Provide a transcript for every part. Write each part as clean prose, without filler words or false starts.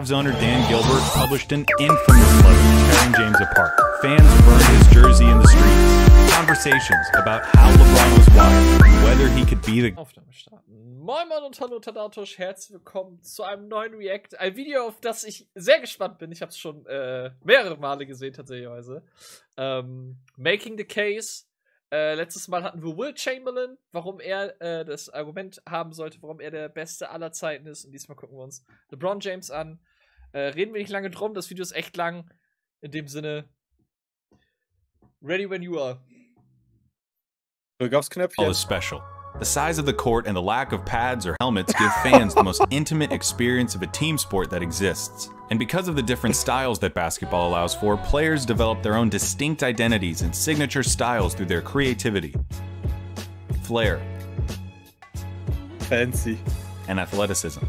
Cavs owner Dan Gilbert published an infamous letter tearing James apart. Fans burned his jersey in the streets. Conversations about how LeBron was wired and whether he could be the... Aufnahme starten. Moin Moin und hallo Tadatosch, herzlich willkommen zu einem neuen React. Ein Video, auf das ich sehr gespannt bin. Ich habe es schon mehrere Male gesehen, tatsächlich. Making the Case. Letztes Mal hatten wir Will Chamberlain, warum er das Argument haben sollte, warum er der Beste aller Zeiten ist. Und diesmal gucken wir uns Lebron James an. Reden wir nicht lange drum, das Video ist echt lang. In dem Sinne, ready when you are. Drück aufs Knöpfchen. All is special. The size of the court and the lack of pads or helmets give fans the most intimate experience of a team sport that exists. And because of the different styles that basketball allows for, players develop their own distinct identities and signature styles through their creativity, flair, Fancy. and athleticism.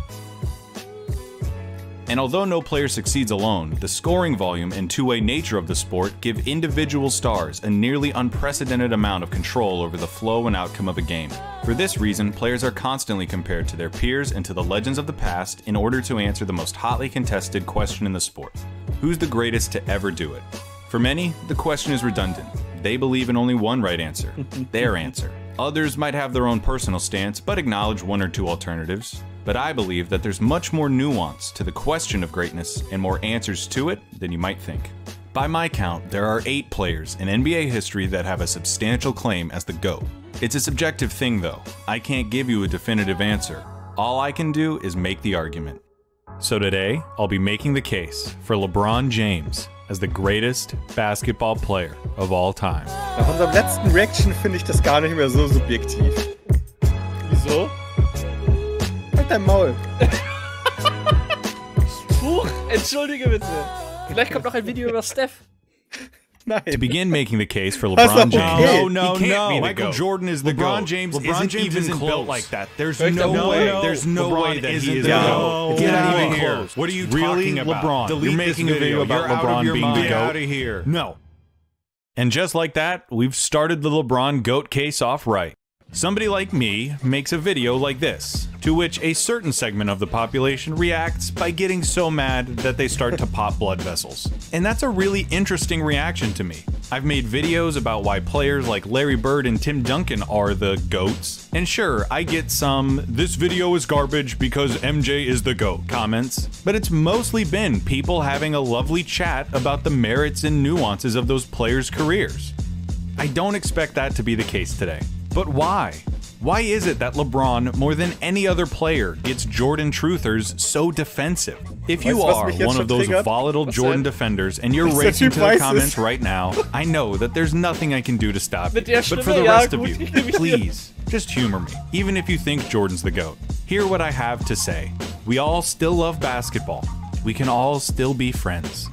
And although no player succeeds alone, the scoring volume and two-way nature of the sport give individual stars a nearly unprecedented amount of control over the flow and outcome of a game. For this reason, players are constantly compared to their peers and to the legends of the past in order to answer the most hotly contested question in the sport. Who's the greatest to ever do it? For many, the question is redundant. They believe in only one right answer, their answer. Others might have their own personal stance, but acknowledge one or two alternatives. But I believe that there's much more nuance to the question of greatness and more answers to it than you might think. By my count, there are 8 players in NBA history that have a substantial claim as the GOAT. It's a subjective thing though. I can't give you a definitive answer. All I can do is make the argument. So today, I'll be making the case for LeBron James as the greatest basketball player of all time. Nach unserem letzten Reaction finde ich das gar nicht mehr so subjektiv. Wieso? Halt dein Maul. Huch, entschuldige bitte. Vielleicht kommt noch ein Video über Steph. Nein. To begin making the case for LeBron James, No. Michael Jordan is the LeBron GOAT. James LeBron isn't James even built close. like that. There's There's no no way. way. There's no LeBron way that he isn't is the the GOAT. GOAT. Get out of Even here. close. What are you Really, talking about? LeBron? You're Delete making this a video video. about You're out of LeBron your being mind. the Get GOAT. out of here. No. And just like that, we've started the LeBron GOAT case off right. Somebody like me makes a video like this, to which a certain segment of the population reacts by getting so mad that they start to pop blood vessels. And that's a really interesting reaction to me. I've made videos about why players like Larry Bird and Tim Duncan are the GOATs. And sure, I get some, "this video is garbage because MJ is the GOAT" comments, but it's mostly been people having a lovely chat about the merits and nuances of those players' careers. I don't expect that to be the case today. But why? Why is it that LeBron, more than any other player, gets Jordan truthers so defensive? If you are one of those volatile Jordan defenders and you're racing to the comments right now, I know that there's nothing I can do to stop you. But for the rest of you, please, just humor me, even if you think Jordan's the GOAT. Hear what I have to say. We all still love basketball. We can all still be friends.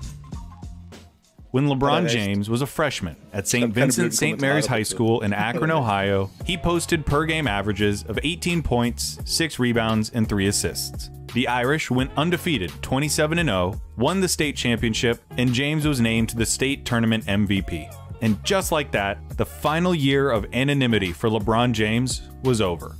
When LeBron James was a freshman at St. Vincent St. Mary's High School in Akron, Ohio, he posted per-game averages of 18 points, 6 rebounds, and 3 assists. The Irish went undefeated 27-0, won the state championship, and James was named the state tournament MVP. And just like that, the final year of anonymity for LeBron James was over.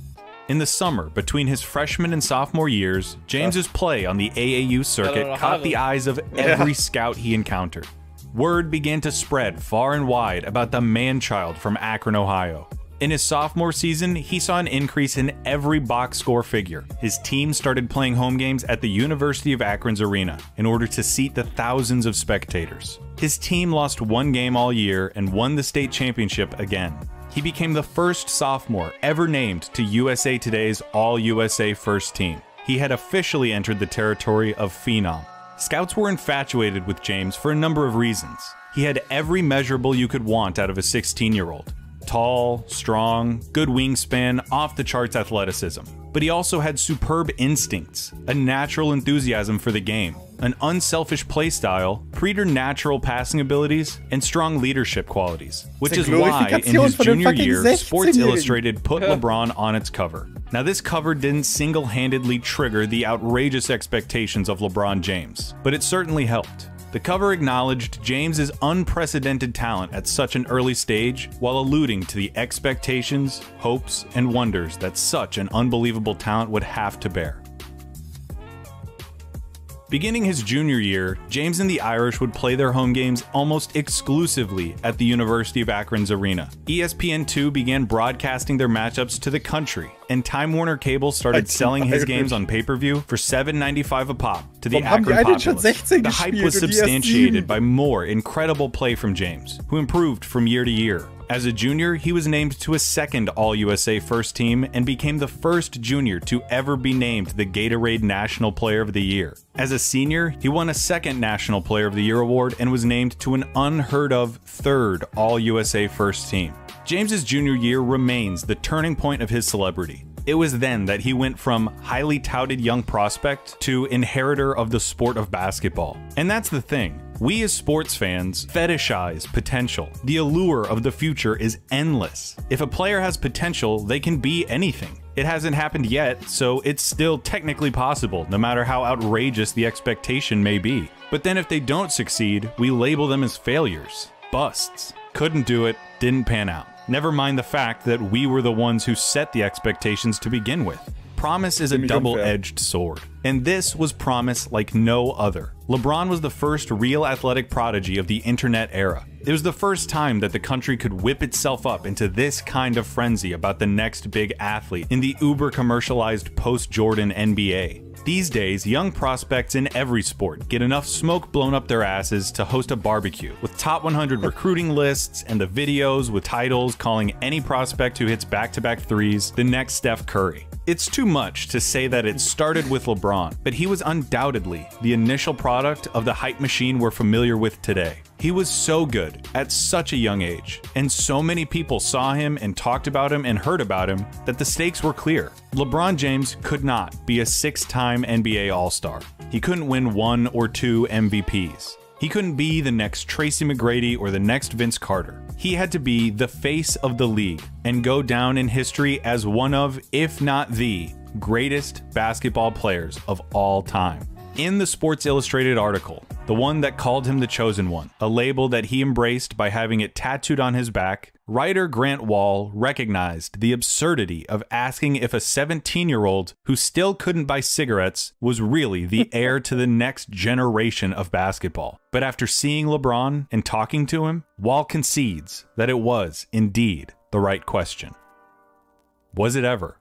In the summer between his freshman and sophomore years, James's play on the AAU circuit caught the eyes of every scout he encountered. Word began to spread far and wide about the man-child from Akron, Ohio. In his sophomore season, he saw an increase in every box score figure. His team started playing home games at the University of Akron's arena in order to seat the thousands of spectators. His team lost 1 game all year and won the state championship again. He became the first sophomore ever named to USA Today's All-USA First Team. He had officially entered the territory of Phenom. Scouts were infatuated with James for a number of reasons. He had every measurable you could want out of a 16-year-old. Tall, strong, good wingspan, off-the-charts athleticism. But he also had superb instincts, a natural enthusiasm for the game, an unselfish play style, preternatural passing abilities, and strong leadership qualities. Which is why, in his junior year, Sports Illustrated put LeBron on its cover. Now, this cover didn't single-handedly trigger the outrageous expectations of LeBron James, but it certainly helped. The cover acknowledged James's unprecedented talent at such an early stage, while alluding to the expectations, hopes, and wonders that such an unbelievable talent would have to bear. Beginning his junior year, James and the Irish would play their home games almost exclusively at the University of Akron's arena. ESPN2 began broadcasting their matchups to the country, and Time Warner Cable started selling his games on pay-per-view for $7.95 a pop to the Akron populace. The hype was substantiated by more incredible play from James, who improved from year to year. As a junior, he was named to a second All-USA first team and became the first junior to ever be named the Gatorade National Player of the Year. As a senior, he won a second National Player of the Year award and was named to an unheard-of third All-USA first team. James's junior year remains the turning point of his celebrity. It was then that he went from highly touted young prospect to inheritor of the sport of basketball. And that's the thing. We as sports fans fetishize potential. The allure of the future is endless. If a player has potential, they can be anything. It hasn't happened yet, so it's still technically possible, no matter how outrageous the expectation may be. But then if they don't succeed, we label them as failures, busts. Couldn't do it, didn't pan out. Never mind the fact that we were the ones who set the expectations to begin with. Promise is a double-edged sword, and this was promise like no other. LeBron was the first real athletic prodigy of the internet era. It was the first time that the country could whip itself up into this kind of frenzy about the next big athlete in the uber-commercialized post-Jordan NBA. These days, young prospects in every sport get enough smoke blown up their asses to host a barbecue, with top 100 recruiting lists and the videos with titles calling any prospect who hits back-to-back threes the next Steph Curry. It's too much to say that it started with LeBron, but he was undoubtedly the initial product of the hype machine we're familiar with today. He was so good at such a young age, and so many people saw him and talked about him and heard about him that the stakes were clear. LeBron James could not be a six-time NBA All-Star. He couldn't win 1 or 2 MVPs. He couldn't be the next Tracy McGrady or the next Vince Carter. He had to be the face of the league and go down in history as one of, if not the, greatest basketball players of all time. In the Sports Illustrated article, the one that called him the Chosen One, a label that he embraced by having it tattooed on his back, writer Grant Wall recognized the absurdity of asking if a 17-year-old who still couldn't buy cigarettes was really the heir to the next generation of basketball. But after seeing LeBron and talking to him, Wall concedes that it was indeed the right question. Was it ever?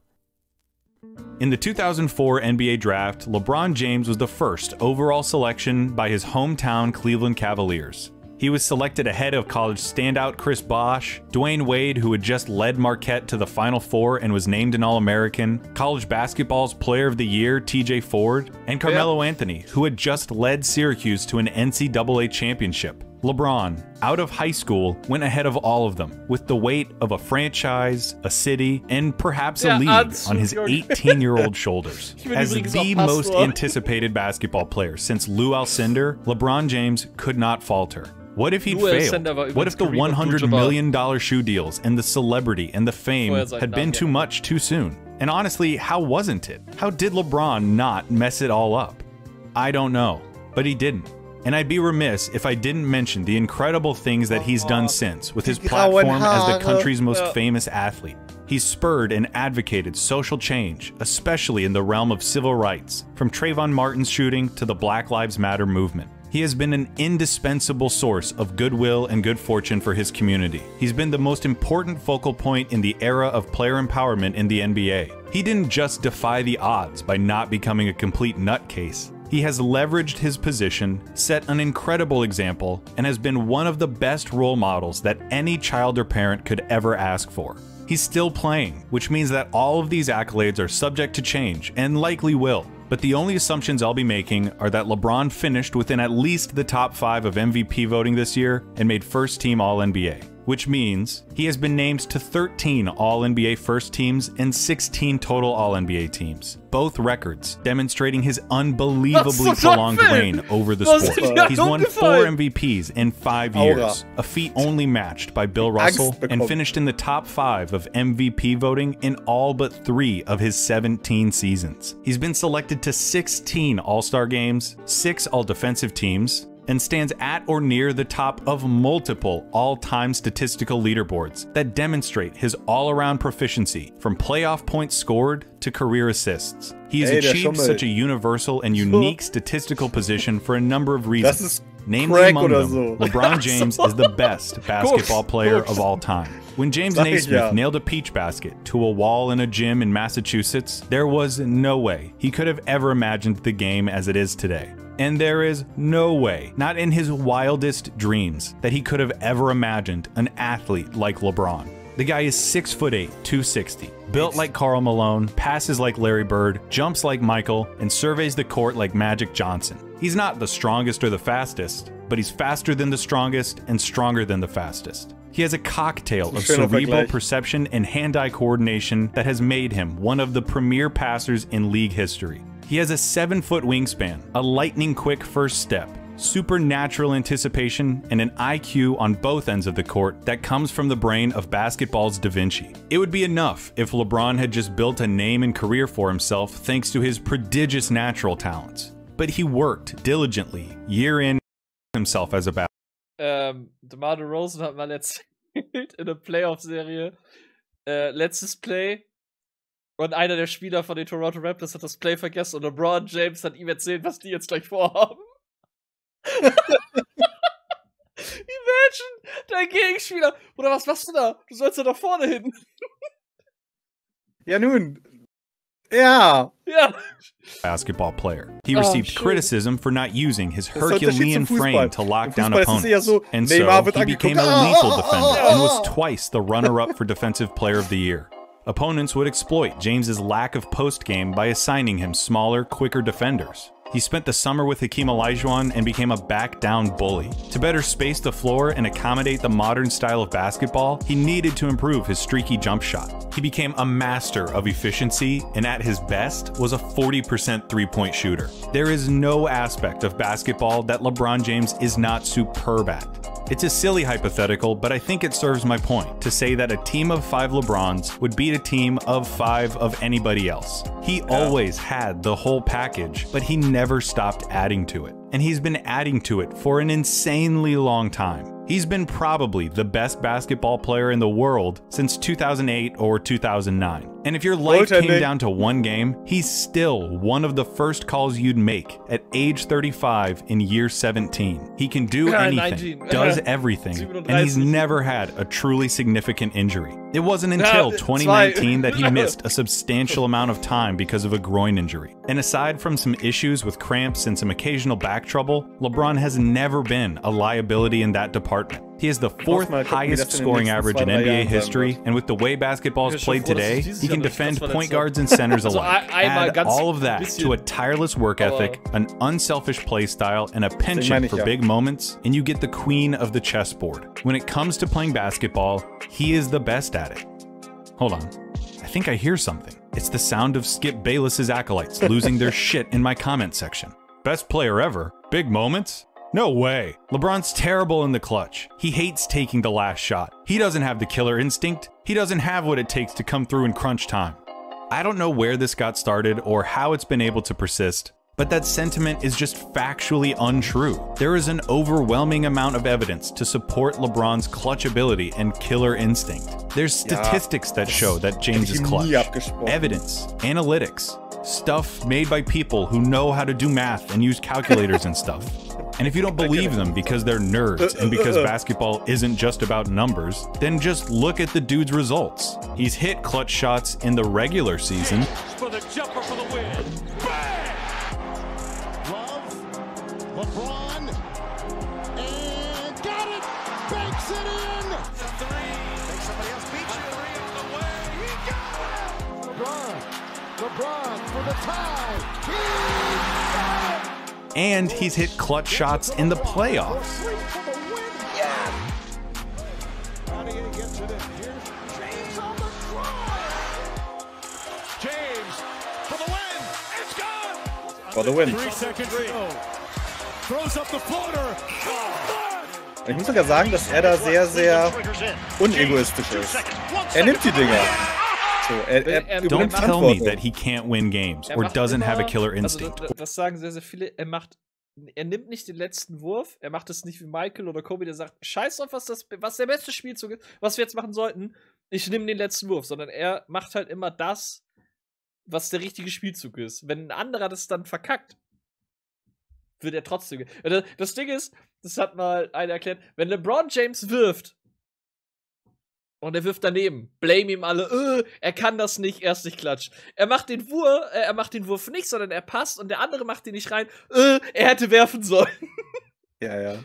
In the 2004 NBA draft, LeBron James was the first overall selection by his hometown Cleveland Cavaliers. He was selected ahead of college standout Chris Bosh, Dwayne Wade, who had just led Marquette to the Final Four and was named an All-American, college basketball's Player of the Year TJ Ford, and Carmelo Anthony, who had just led Syracuse to an NCAA championship. LeBron, out of high school, went ahead of all of them, with the weight of a franchise, a city, and perhaps a league on his 18-year-old shoulders. As the most anticipated basketball player since Lou Alcindor, LeBron James could not falter. What if he'd failed? What if the $100 million shoe deals and the celebrity and the fame had been too much too soon? And honestly, how wasn't it? How did LeBron not mess it all up? I don't know, but he didn't. And I'd be remiss if I didn't mention the incredible things that he's done since with his platform as the country's most famous athlete. He's spurred and advocated social change, especially in the realm of civil rights, from Trayvon Martin's shooting to the Black Lives Matter movement. He has been an indispensable source of goodwill and good fortune for his community. He's been the most important focal point in the era of player empowerment in the NBA. He didn't just defy the odds by not becoming a complete nutcase. He has leveraged his position, set an incredible example, and has been one of the best role models that any child or parent could ever ask for. He's still playing, which means that all of these accolades are subject to change, and likely will. But the only assumptions I'll be making are that LeBron finished within at least the top 5 of MVP voting this year and made first team All-NBA. Which means he has been named to 13 All-NBA first teams and 16 total All-NBA teams. Both records demonstrating his unbelievably prolonged reign over the sport. He's won 4 MVPs in 5 years, a feat only matched by Bill Russell, and finished in the top 5 of MVP voting in all but 3 of his 17 seasons. He's been selected to 16 All-Star games, 6 All-Defensive teams, and stands at or near the top of multiple all-time statistical leaderboards that demonstrate his all-around proficiency, from playoff points scored to career assists. He has achieved such a universal and unique statistical position for a number of reasons. Namely among them, LeBron James is the best basketball player of all time. When James Naismith nailed a peach basket to a wall in a gym in Massachusetts, there was no way he could have ever imagined the game as it is today. And there is no way, not in his wildest dreams, that he could have ever imagined an athlete like LeBron. The guy is 6'8", 260, built like Karl Malone, passes like Larry Bird, jumps like Michael, and surveys the court like Magic Johnson. He's not the strongest or the fastest, but he's faster than the strongest and stronger than the fastest. He has a cocktail of cerebral perception and hand-eye coordination that has made him one of the premier passers in league history. He has a 7-foot wingspan, a lightning-quick first step, supernatural anticipation, and an IQ on both ends of the court that comes from the brain of basketball's Da Vinci. It would be enough if LeBron had just built a name and career for himself thanks to his prodigious natural talents. But he worked diligently, year in, himself as a basketball. DeMar DeRozan hat mal erzählt in der Playoff-Serie, letztes Play, und einer der Spieler von den Toronto Raptors hat das Play vergessen und LeBron James hat ihm erzählt, was die jetzt gleich vorhaben. Imagine, dein Gegenspieler. Oder was machst du da? Du sollst ja da vorne hin. Ja, nun. Ja. Basketball player. He received criticism for not using his Herculean frame to lock down opponents, and so he became a lethal defender and was twice the runner-up for Defensive Player of the Year. Opponents would exploit James's lack of post-game by assigning him smaller, quicker defenders. He spent the summer with Hakeem Olajuwon and became a back-down bully. To better space the floor and accommodate the modern style of basketball, he needed to improve his streaky jump shot. He became a master of efficiency, and at his best was a 40% three-point shooter. There is no aspect of basketball that LeBron James is not superb at. It's a silly hypothetical, but I think it serves my point to say that a team of 5 LeBrons would beat a team of 5 of anybody else. He always had the whole package, but he never stopped adding to it. And he's been adding to it for an insanely long time. He's been probably the best basketball player in the world since 2008 or 2009. And if your life came down to one game, he's still one of the first calls you'd make at age 35 in year 17. He can do anything, does everything, and he's never had a truly significant injury. It wasn't until 2019 that he missed a substantial amount of time because of a groin injury. And aside from some issues with cramps and some occasional back trouble, LeBron has never been a liability in that department. He has the 4th highest scoring average in NBA history, and with the way basketball is played today, he can defend point guards and centers alike. Add all of that to a tireless work ethic, an unselfish play style, and a penchant for big moments, and you get the queen of the chessboard. When it comes to playing basketball, he is the best at it. Hold on. I think I hear something. It's the sound of Skip Bayless's acolytes losing their shit in my comment section. Best player ever? Big moments? No way. LeBron's terrible in the clutch. He hates taking the last shot. He doesn't have the killer instinct. He doesn't have what it takes to come through in crunch time. I don't know where this got started or how it's been able to persist, but that sentiment is just factually untrue. There is an overwhelming amount of evidence to support LeBron's clutch ability and killer instinct. There's statistics that show that James is clutch. Evidence, analytics, stuff made by people who know how to do math and use calculators and stuff. And if you don't believe them because they're nerds and because basketball isn't just about numbers, then just look at the dude's results. He's hit clutch shots in the regular season. For the jumper for the win. Bang! Love, LeBron, and got it! Banks it in! The 3. Think somebody else beat you. 3 on the way. He got it! LeBron for the tie. He got it! And he's hit clutch shots in the playoffs. James for the win. It's gone. For the win. 3 seconds to go. Throws up the floater. Ich muss sogar sagen, dass er da sehr, sehr unegoistisch ist. Er nimmt die Dinger. So, don't tell me that he can't win games or doesn't have a killer instinct. Also, das sagen sehr, sehr viele. Er nimmt nicht den letzten Wurf. Er macht es nicht wie Michael oder Kobe, der sagt, scheiß drauf, was der beste Spielzug ist, was wir jetzt machen sollten. Ich nehme den letzten Wurf, sondern er macht halt immer das, was der richtige Spielzug ist. Wenn ein anderer das dann verkackt, wird er trotzdem. Das Ding ist, das hat mal einer erklärt, wenn LeBron James wirft und er wirft daneben, blame ihm alle, er kann das nicht, er ist nicht klatsch. Er macht den Wurf nicht, sondern er passt und der andere macht ihn nicht rein, er hätte werfen sollen. Ja.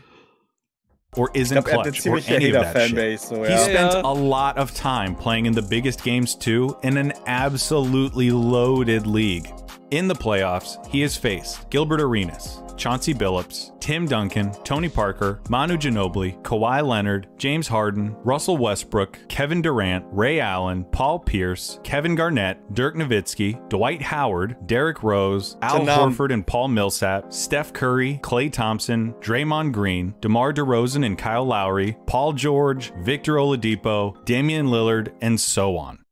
Or isn't clutch, or any of that shit. So, He spent a lot of time playing in the biggest games too, in an absolutely loaded league. In the playoffs, he has faced Gilbert Arenas, Chauncey Billups, Tim Duncan, Tony Parker, Manu Ginobili, Kawhi Leonard, James Harden, Russell Westbrook, Kevin Durant, Ray Allen, Paul Pierce, Kevin Garnett, Dirk Nowitzki, Dwight Howard, Derrick Rose, Al Horford and Paul Millsap, Steph Curry, Klay Thompson, Draymond Green, DeMar DeRozan and Kyle Lowry, Paul George, Victor Oladipo, Damian Lillard, and so on.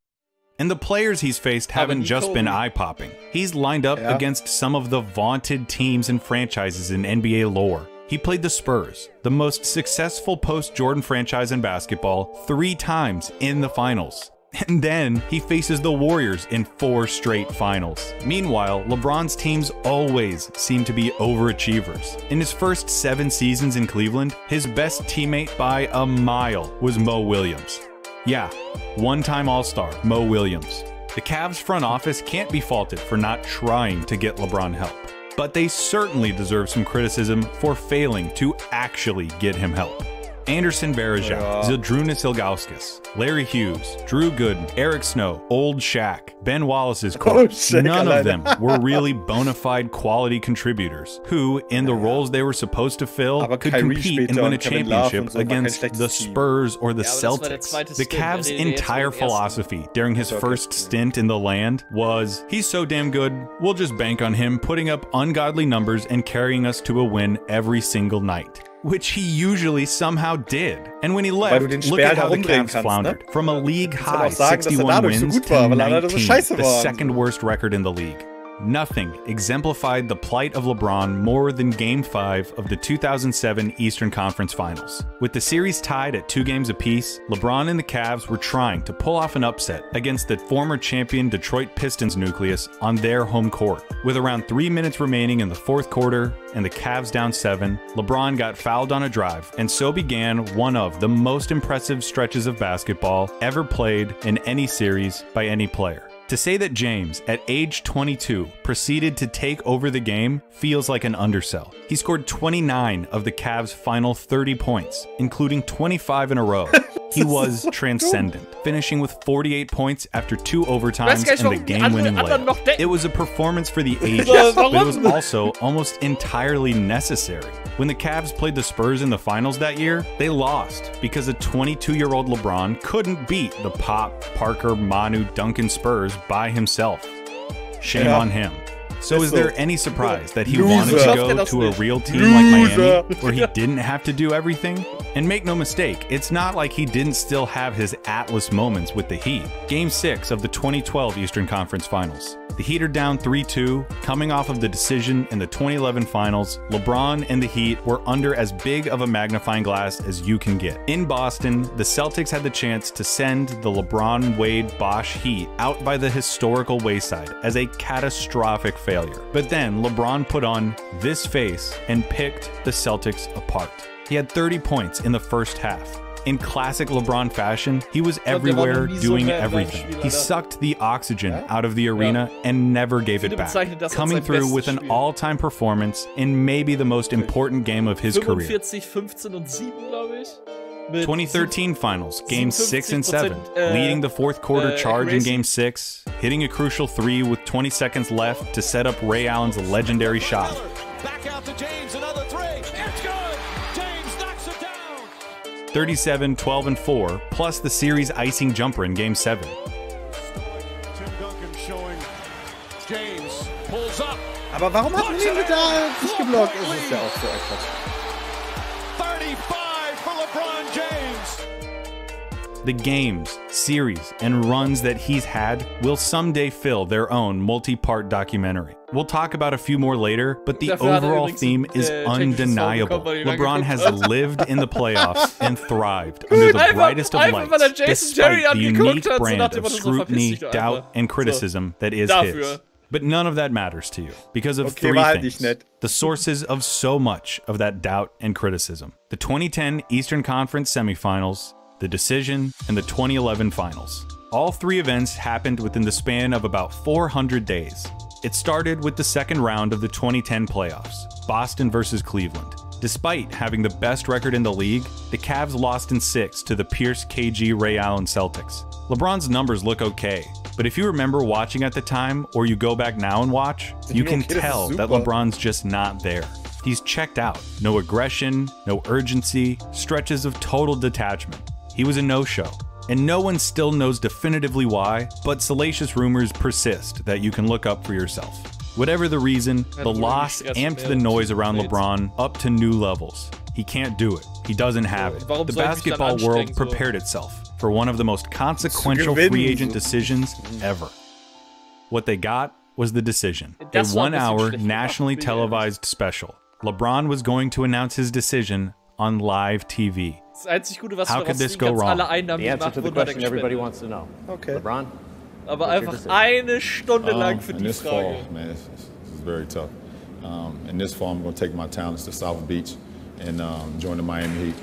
And the players he's faced haven't just been eye-popping. He's lined up against some of the vaunted teams and franchises in NBA lore. He played the Spurs, the most successful post-Jordan franchise in basketball, 3 times in the finals. And then he faces the Warriors in 4 straight finals. Meanwhile, LeBron's teams always seem to be overachievers. In his first 7 seasons in Cleveland, his best teammate by a mile was Mo Williams. Yeah, one-time All-Star, Mo Williams. The Cavs front office can't be faulted for not trying to get LeBron help, but they certainly deserve some criticism for failing to actually get him help. Anderson Varejao, Zydrunas Ilgauskas, Larry Hughes, Drew Gooden, Eric Snow, Old Shaq, Ben Wallace's core, none of them were really bona fide quality contributors who, in the roles they were supposed to fill, could compete and win a championship against the Spurs or the Celtics. The Cavs' entire philosophy during his first stint in the land was, he's so damn good, we'll just bank on him putting up ungodly numbers and carrying us to a win every single night. Which he usually somehow did. And when he left, look at how the Cavs floundered. From a league-high 61 wins to 19, the second worst record in the league. Nothing exemplified the plight of LeBron more than Game 5 of the 2007 Eastern Conference Finals. With the series tied at 2 games apiece, LeBron and the Cavs were trying to pull off an upset against the former champion Detroit Pistons nucleus on their home court. With around 3 minutes remaining in the 4th quarter and the Cavs down 7, LeBron got fouled on a drive, and so began one of the most impressive stretches of basketball ever played in any series by any player. To say that James, at age 22, proceeded to take over the game feels like an undersell. He scored 29 of the Cavs' final 30 points, including 25 in a row. He was transcendent, finishing with 48 points after 2 overtimes and the game-winning layup. It was a performance for the ages, but it was also almost entirely necessary. When the Cavs played the Spurs in the finals that year, they lost because a 22-year-old LeBron couldn't beat the Pop, Parker, Manu, Duncan Spurs by himself. Shame on him. So is there any surprise that he wanted to go to a real team like Miami, where he didn't have to do everything? And make no mistake, it's not like he didn't still have his Atlas moments with the Heat. Game 6 of the 2012 Eastern Conference Finals. The Heat are down 3-2, coming off of the decision in the 2011 Finals. LeBron and the Heat were under as big of a magnifying glass as you can get. In Boston, the Celtics had the chance to send the LeBron, Wade, Bosh Heat out by the historical wayside as a catastrophic failure. But then LeBron put on this face and picked the Celtics apart. He had 30 points in the first half. In classic LeBron fashion, he was everywhere doing everything. He sucked the oxygen out of the arena and never gave it back, coming through with an all-time performance in maybe the most important game of his career. 2013 Finals, Games 6 and 7, leading the 4th quarter charge in Game 6, hitting a crucial 3 with 20 seconds left to set up Ray Allen's legendary shot. Back out to James, another 3. It's good. James knocks it down. 37, 12, and 4, plus the series icing jumper in Game 7. Tim Duncan showing James pulls up. Aber warum hat man ihn da nicht geblockt? Es ist ja auch so etwas. 35 for LeBron James. The games, series, and runs that he's had will someday fill their own multi-part documentary. We'll talk about a few more later, but the overall theme is undeniable. LeBron has lived in the playoffs and thrived under the brightest of lights, despite the unique brand of scrutiny, doubt, and criticism that is his. But none of that matters to you, because of three things. The sources of so much of that doubt and criticism. The 2010 Eastern Conference semifinals, the decision, and the 2011 finals. All three events happened within the span of about 400 days. It started with the second round of the 2010 playoffs, Boston versus Cleveland. Despite having the best record in the league, the Cavs lost in 6 to the Pierce, KG, Ray Allen Celtics. LeBron's numbers look okay, but if you remember watching at the time, or you go back now and watch, you can tell that LeBron's just not there. He's checked out. No aggression, no urgency, stretches of total detachment. He was a no-show. And no one still knows definitively why, but salacious rumors persist that you can look up for yourself. Whatever the reason, the loss amped the noise around LeBron up to new levels. He can't do it. He doesn't have it. The basketball world prepared itself for one of the most consequential free agent decisions ever. What they got was the decision. A 1-hour nationally televised special. LeBron was going to announce his decision on live TV. How could this go wrong? The answer to the question everybody wants to know. Okay. LeBron? Aber einfach eine Stunde lang für die Frage. Fall, man, this is very tough. In this fall, I'm going to take my talents to South Beach and join the Miami Heat.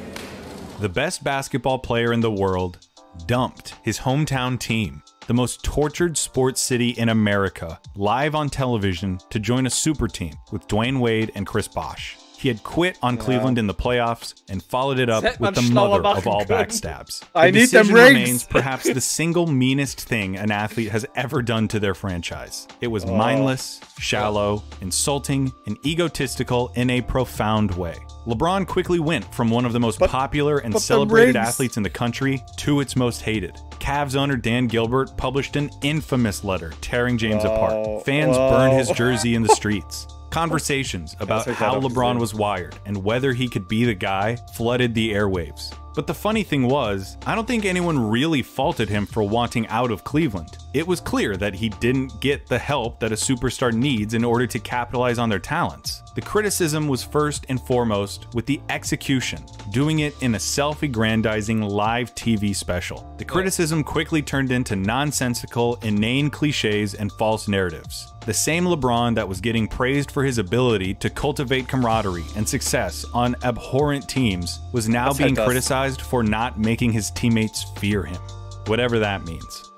The best basketball player in the world dumped his hometown team, the most tortured sports city in America, live on television to join a super team with Dwayne Wade and Chris Bosh. He had quit on Cleveland in the playoffs and followed it up with the mother of all backstabs. The decision remains perhaps the single meanest thing an athlete has ever done to their franchise. It was mindless, shallow, insulting, and egotistical in a profound way. LeBron quickly went from one of the most popular and celebrated athletes in the country to its most hated. Cavs owner Dan Gilbert published an infamous letter tearing James apart. Fans burned his jersey in the streets. Conversations about how LeBron was wired and whether he could be the guy flooded the airwaves. But the funny thing was, I don't think anyone really faulted him for wanting out of Cleveland. It was clear that he didn't get the help that a superstar needs in order to capitalize on their talents. The criticism was first and foremost with the execution, doing it in a self-aggrandizing live TV special. The criticism quickly turned into nonsensical, inane cliches and false narratives. The same LeBron that was getting praised for his ability to cultivate camaraderie and success on abhorrent teams was now being criticized for not making his teammates fear him. Whatever that means.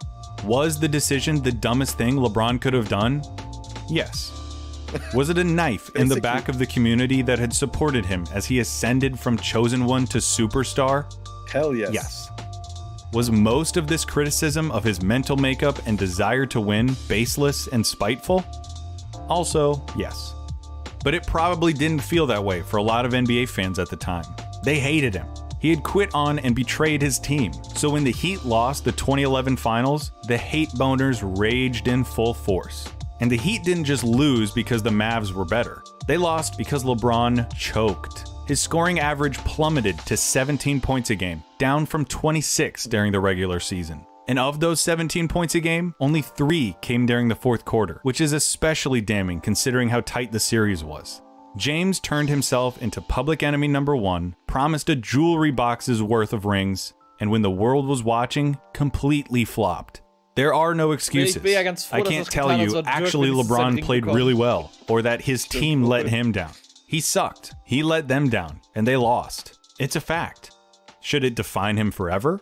Was the decision the dumbest thing LeBron could have done? Yes. Was it a knife in the back of the community that had supported him as he ascended from chosen one to superstar? Hell yes. Yes. Was most of this criticism of his mental makeup and desire to win baseless and spiteful? Also, yes. But it probably didn't feel that way for a lot of NBA fans at the time. They hated him. He had quit on and betrayed his team. So when the Heat lost the 2011 finals, the hate boners raged in full force. And the Heat didn't just lose because the Mavs were better. They lost because LeBron choked. His scoring average plummeted to 17 points a game, down from 26 during the regular season. And of those 17 points a game, only 3 came during the fourth quarter, which is especially damning considering how tight the series was. James turned himself into public enemy number 1, promised a jewelry box's worth of rings, and when the world was watching, completely flopped. There are no excuses. I can't tell you actually LeBron played really well, or that his team let him down. He sucked, he let them down, and they lost. It's a fact. Should it define him forever?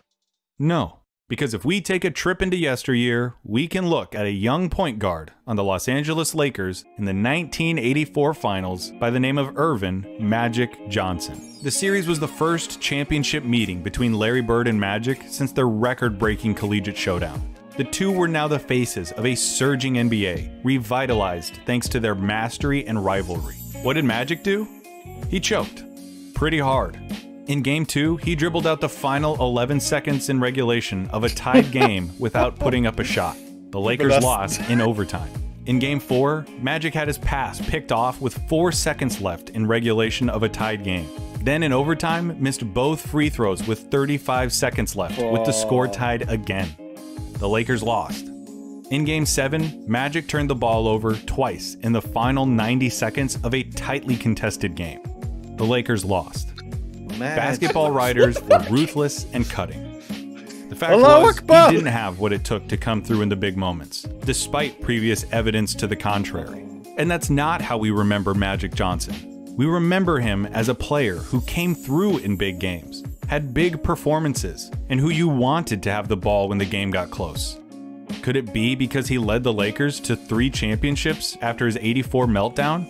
No. Because if we take a trip into yesteryear, we can look at a young point guard on the Los Angeles Lakers in the 1984 finals by the name of Earvin Magic Johnson. The series was the first championship meeting between Larry Bird and Magic since their record-breaking collegiate showdown. The two were now the faces of a surging NBA, revitalized thanks to their mastery and rivalry. What did Magic do? He choked. Pretty hard. In Game 2, he dribbled out the final 11 seconds in regulation of a tied game without putting up a shot. The Lakers lost in overtime. In Game 4, Magic had his pass picked off with 4 seconds left in regulation of a tied game. Then in overtime, missed both free throws with 35 seconds left, with the score tied again. The Lakers lost. In Game 7, Magic turned the ball over twice in the final 90 seconds of a tightly contested game. The Lakers lost. Basketball writers were ruthless and cutting. The fact was, he didn't have what it took to come through in the big moments, despite previous evidence to the contrary. And that's not how we remember Magic Johnson. We remember him as a player who came through in big games, had big performances, and who you wanted to have the ball when the game got close. Could it be because he led the Lakers to 3 championships after his '84 meltdown?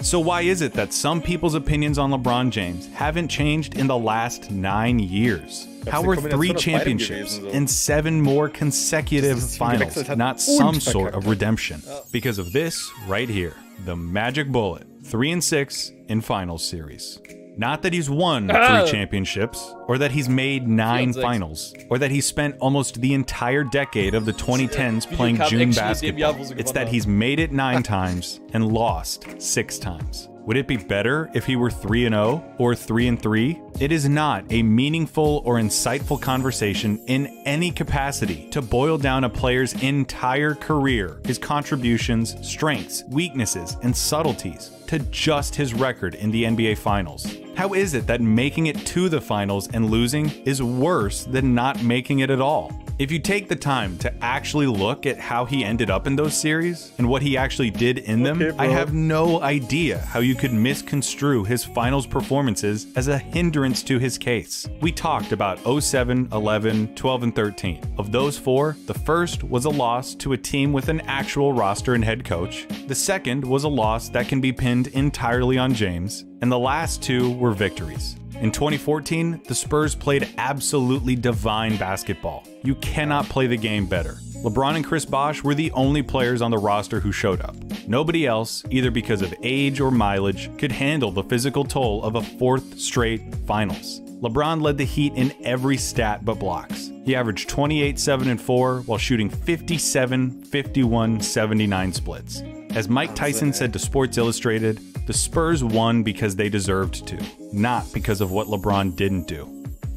So why is it that some people's opinions on LeBron James haven't changed in the last 9 years? How were 3 championships and 7 more consecutive finals not some sort of redemption? Because of this right here, the Magic Bullet, 3-6 in finals series. Not that he's won 3 championships, or that he's made 9 finals, or that he spent almost the entire decade of the 2010s playing June basketball. It's that he's made it 9 times and lost 6 times. Would it be better if he were 3-0 or 3-3? It is not a meaningful or insightful conversation in any capacity to boil down a player's entire career, his contributions, strengths, weaknesses, and subtleties, to just his record in the NBA Finals. How is it that making it to the finals and losing is worse than not making it at all? If you take the time to actually look at how he ended up in those series and what he actually did in them, I have no idea how you could misconstrue his finals performances as a hindrance to his case. We talked about 07, 11, 12, and 13. Of those 4, the first was a loss to a team with an actual roster and head coach. The second was a loss that can be pinned entirely on James. And the last 2 were victories. In 2014, the Spurs played absolutely divine basketball. You cannot play the game better. LeBron and Chris Bosh were the only players on the roster who showed up. Nobody else, either because of age or mileage, could handle the physical toll of a 4th straight finals. LeBron led the Heat in every stat but blocks. He averaged 28, 7, and 4 while shooting 57, 51, 79 splits. As Mike Tyson said to Sports Illustrated, the Spurs won because they deserved to, not because of what LeBron didn't do.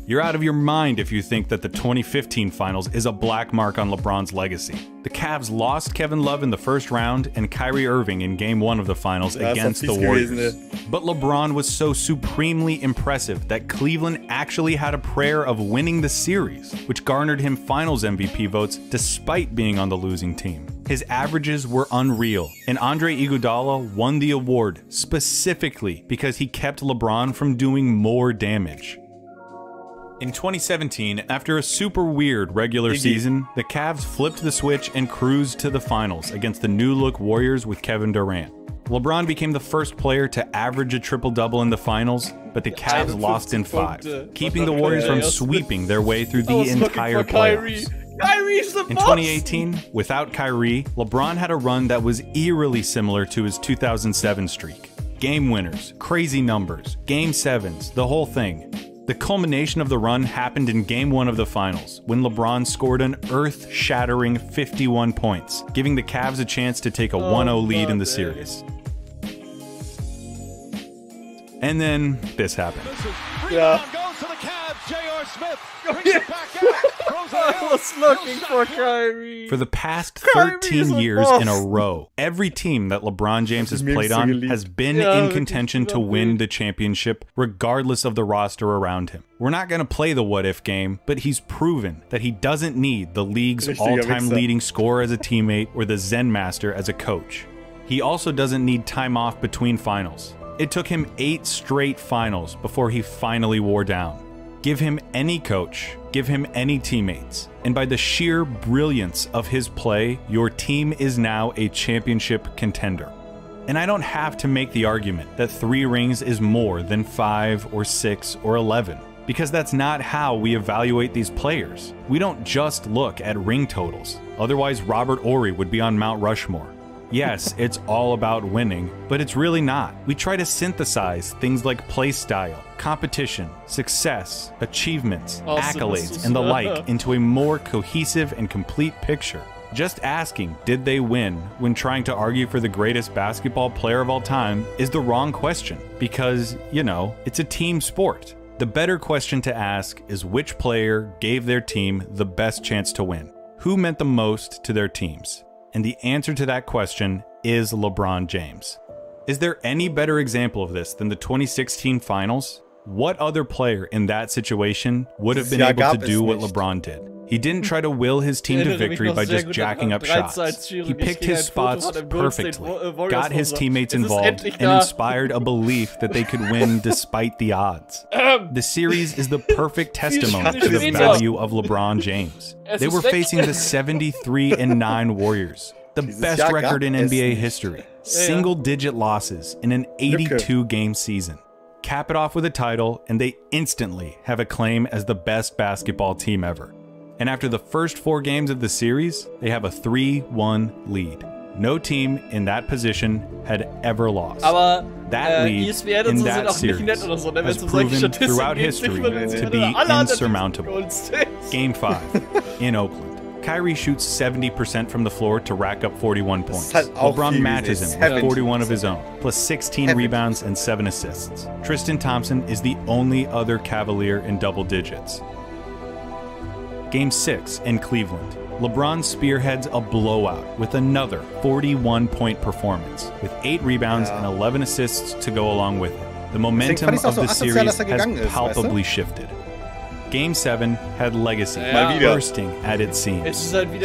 You're out of your mind if you think that the 2015 finals is a black mark on LeBron's legacy. The Cavs lost Kevin Love in the first round and Kyrie Irving in Game 1 of the finals against the Warriors. But LeBron was so supremely impressive that Cleveland actually had a prayer of winning the series, which garnered him finals MVP votes despite being on the losing team. His averages were unreal, and Andre Iguodala won the award specifically because he kept LeBron from doing more damage. In 2017, after a super weird regular season, the Cavs flipped the switch and cruised to the finals against the new-look Warriors with Kevin Durant. LeBron became the first player to average a triple-double in the finals, but the Cavs lost in 5, keeping the Warriors from sweeping their way through the entire playoffs. Kyrie's the boss! In 2018, without Kyrie, LeBron had a run that was eerily similar to his 2007 streak. Game winners, crazy numbers, Game 7s, the whole thing. The culmination of the run happened in Game 1 of the finals, when LeBron scored an earth-shattering 51 points, giving the Cavs a chance to take a 1-0 lead in the series. And then this happened. Yeah. Goes to the Cavs, J.R. Smith. Brings it back out. I was looking for Kyrie. For the past 13 years in a row, every team that LeBron James has played on has been in contention to win the championship, regardless of the roster around him. We're not going to play the what-if game, but he's proven that he doesn't need the league's all-time leading scorer as a teammate or the Zen Master as a coach. He also doesn't need time off between finals. It took him 8 straight finals before he finally wore down. Give him any coach, give him any teammates, and by the sheer brilliance of his play, your team is now a championship contender. And I don't have to make the argument that 3 rings is more than 5 or 6 or 11, because that's not how we evaluate these players. We don't just look at ring totals, otherwise Robert Horry would be on Mount Rushmore. Yes, it's all about winning, but it's really not. We try to synthesize things like play style, competition, success, achievements, accolades, and the like into a more cohesive and complete picture. Just asking, did they win, when trying to argue for the greatest basketball player of all time is the wrong question, because, you know, it's a team sport. The better question to ask is which player gave their team the best chance to win? Who meant the most to their teams? And the answer to that question is LeBron James. Is there any better example of this than the 2016 finals? What other player in that situation would have been able to do what LeBron did? He didn't try to will his team to victory by just jacking up shots. He picked his spots perfectly, got his teammates involved, and inspired a belief that they could win despite the odds. The series is the perfect testimony to the value of LeBron James. They were facing the 73-9 Warriors, the best record in NBA history. Single-digit losses in an 82-game season. Cap it off with a title, and they instantly have a claim as the best basketball team ever. And after the first 4 games of the series, they have a 3-1 lead. No team in that position had ever lost. That lead in that series has proven throughout history to be insurmountable. Game 5 in Oakland. Kyrie shoots 70% from the floor to rack up 41 points. LeBron matches him with 41 of his own, plus 16 rebounds and 7 assists. Tristan Thompson is the only other Cavalier in double digits. Game 6 in Cleveland. LeBron spearheads a blowout with another 41-point performance, with 8 rebounds and 11 assists to go along with it. The momentum of the series has palpably shifted. Game 7 had legacy bursting at its seams.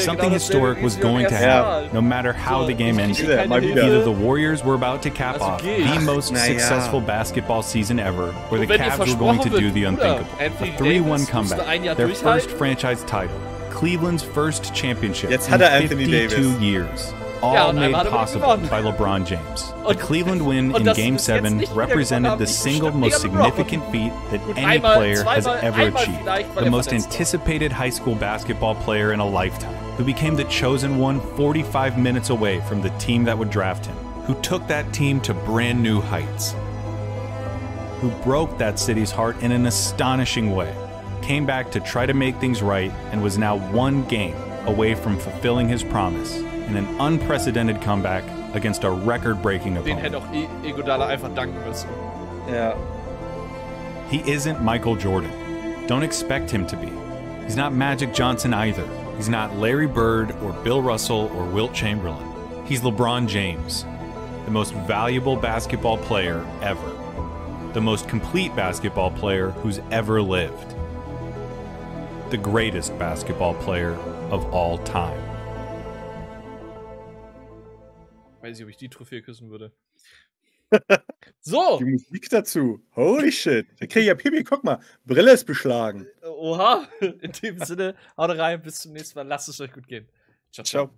Something historic was going to happen, no matter how the game ended. Either the Warriors were about to cap off the most successful basketball season ever, or the Cavs were going to do the unthinkable. A 3-1 comeback, their first franchise title, Cleveland's first championship in 52 years. All made possible by LeBron James. The Cleveland win in Game 7 represented the single most significant feat that any player has ever achieved. The most anticipated high school basketball player in a lifetime, who became the chosen one 45 minutes away from the team that would draft him, who took that team to brand new heights, who broke that city's heart in an astonishing way, came back to try to make things right, and was now 1 game away from fulfilling his promise in an unprecedented comeback against a record-breaking opponent. Den hätte auch Iguodala einfach danken müssen. Yeah. He isn't Michael Jordan. Don't expect him to be. He's not Magic Johnson either. He's not Larry Bird or Bill Russell or Wilt Chamberlain. He's LeBron James, the most valuable basketball player ever. The most complete basketball player who's ever lived. The greatest basketball player of all time. Weiß ich, ob ich die Trophäe küssen würde. So! Die Musik dazu. Holy shit. Da krieg ich ja Pipi, guck mal. Brille ist beschlagen. Oha! In dem Sinne, haut rein, bis zum nächsten Mal. Lasst es euch gut gehen. Ciao, ciao. Ciao.